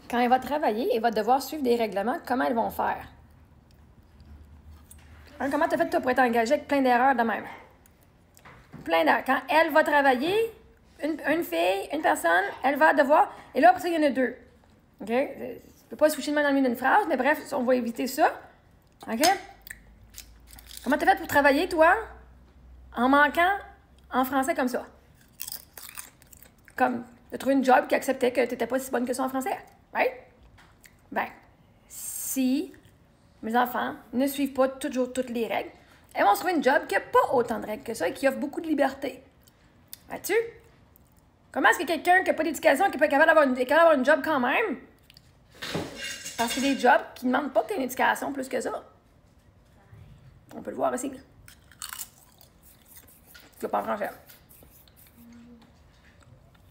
quand elle va travailler, elle va devoir suivre des règlements, comment elles vont faire? Hein, comment tu as fait toi, pour être engagé avec plein d'erreurs de même? Plein d'erreurs. Quand elle va travailler, une fille, une personne, elle va devoir... Et là, après ça, il y en a deux. OK? Je ne peux pas switcher de main dans le milieu d'une phrase, mais bref, on va éviter ça. OK? Comment tu as fait pour travailler, toi, en manquant en français comme ça? Comme de trouver une job qui acceptait que tu n'étais pas si bonne que ça en français. Right? Ben, si mes enfants ne suivent pas toujours toutes les règles, elles vont se trouver une job qui n'a pas autant de règles que ça et qui offre beaucoup de liberté. Vois-tu? Comment est-ce que quelqu'un qui n'a pas d'éducation, qui n'est pas capable d'avoir une job quand même? Parce qu'il y a des jobs qui ne demandent pas que tu aies une éducation plus que ça. On peut le voir aussi. Tu vas pas en français.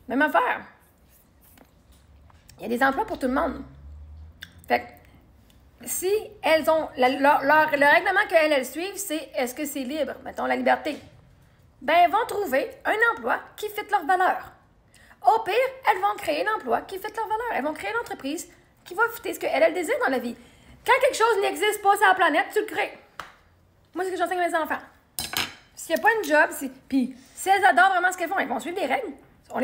Même affaire. Il y a des emplois pour tout le monde. Fait que, si elles ont... le règlement qu'elles suivent, c'est est-ce que c'est libre? Mettons la liberté. Ben, elles vont trouver un emploi qui fit leurs valeurs. Au pire, elles vont créer l'emploi qui fit leurs valeurs. Elles vont créer l'entreprise qui va fitter ce qu'elles désirent dans la vie. Quand quelque chose n'existe pas sur la planète, tu le crées. Moi, c'est ce que j'enseigne à mes enfants. S'il n'y a pas une job, puis si elles adorent vraiment ce qu'elles font, elles vont suivre les règles.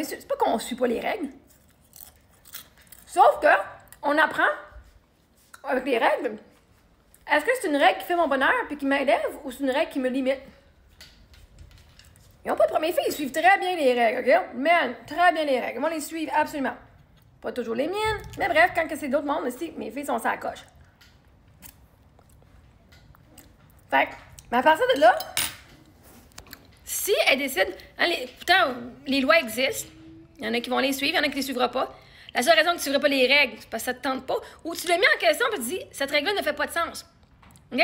C'est pas qu'on ne suit pas les règles. Sauf que, on apprend avec les règles. Est-ce que c'est une règle qui fait mon bonheur puis qui m'élève ou c'est une règle qui me limite? Ils n'ont pas de premier filles, ils suivent très bien les règles, OK? Mais très bien les règles. Ils vont les suivre absolument. Pas toujours les miennes, mais bref, quand c'est d'autres mondes aussi, mes filles sont sur la coche. Fait que, mais à partir de là, si elles décident, hein, pourtant, les lois existent, il y en a qui vont les suivre, il y en a qui ne les suivront pas. La seule raison que tu ne suivras pas les règles, c'est parce que ça ne te tente pas, ou tu l'as mis en question et tu dis, cette règle-là ne fait pas de sens. OK?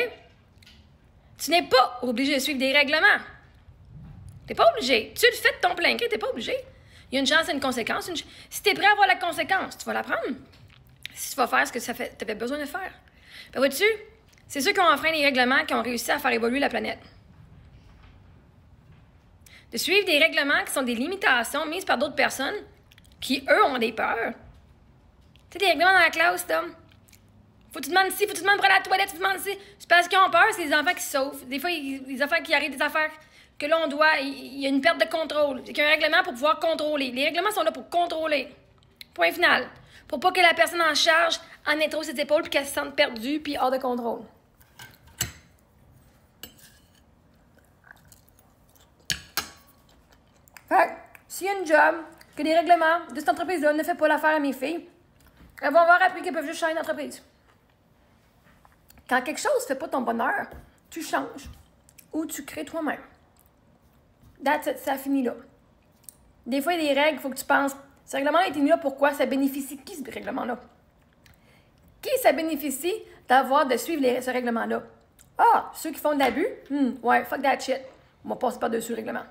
Tu n'es pas obligé de suivre des règlements. Tu n'es pas obligé. Tu le fais de ton plein gré, tu n'es pas obligé. Il y a une chance et une conséquence. Si tu es prêt à avoir la conséquence, tu vas la prendre. Si tu vas faire ce que tu avais besoin de faire. Ben vois-tu, c'est ceux qui ont enfreint les règlements qui ont réussi à faire évoluer la planète. De suivre des règlements qui sont des limitations mises par d'autres personnes qui, eux, ont des peurs. Tu sais, des règlements dans la classe, là. Faut que tu demandes ici, faut que tu demandes pour aller à la toilette, tu demandes ici. C'est parce qu'ils ont peur, c'est les enfants qui se sauvent. Des fois, les enfants qui arrivent des affaires que là, on doit... Il y a une perte de contrôle. Il y a un règlement pour pouvoir contrôler. Les règlements sont là pour contrôler. Point final. Pour pas que la personne en charge en ait trop ses épaules puis qu'elle se sente perdue puis hors de contrôle. Fait que, s'il y a une job, que les règlements de cette entreprise-là ne fait pas l'affaire à mes filles, elles vont avoir appris qu'elles peuvent juste changer d'entreprise. Quand quelque chose ne fait pas ton bonheur, tu changes ou tu crées toi-même. That's it, ça finit là. Des fois, il y a des règles, il faut que tu penses, ce règlement a été mis là, pourquoi? Ça bénéficie qui, ce règlement-là? Qui ça bénéficie de suivre ce règlement-là? Ah, ceux qui font de l'abus? Ouais, fuck that shit. On va passer par-dessus le règlement.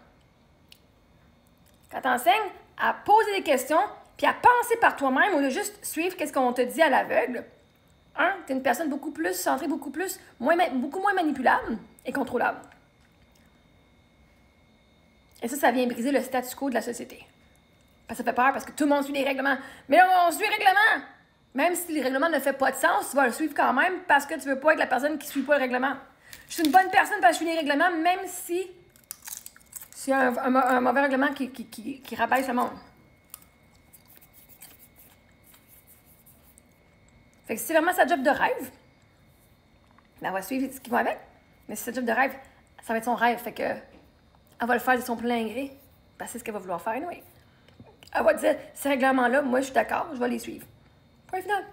Quand tu enseignes à poser des questions, puis à penser par toi-même, au lieu de juste suivre ce qu'on te dit à l'aveugle, tu es une personne beaucoup plus centrée, beaucoup moins manipulable et contrôlable. Et ça vient briser le statu quo de la société. Parce que ça fait peur, parce que tout le monde suit les règlements. Mais là, on suit les règlements! Même si le règlement ne fait pas de sens, tu vas le suivre quand même parce que tu veux pas être la personne qui ne suit pas le règlement. Je suis une bonne personne parce que je suis les règlements, même si c'est un mauvais règlement qui rabaisse le monde. Fait que si c'est vraiment sa job de rêve, ben elle va suivre ce qui va avec. Mais si c'est sa job de rêve, ça va être son rêve. Fait que elle va le faire de son plein gré. Parce que c'est ce qu'elle va vouloir faire, oui. Elle va dire, ces règlements-là, moi, je suis d'accord, je vais les suivre. Point final.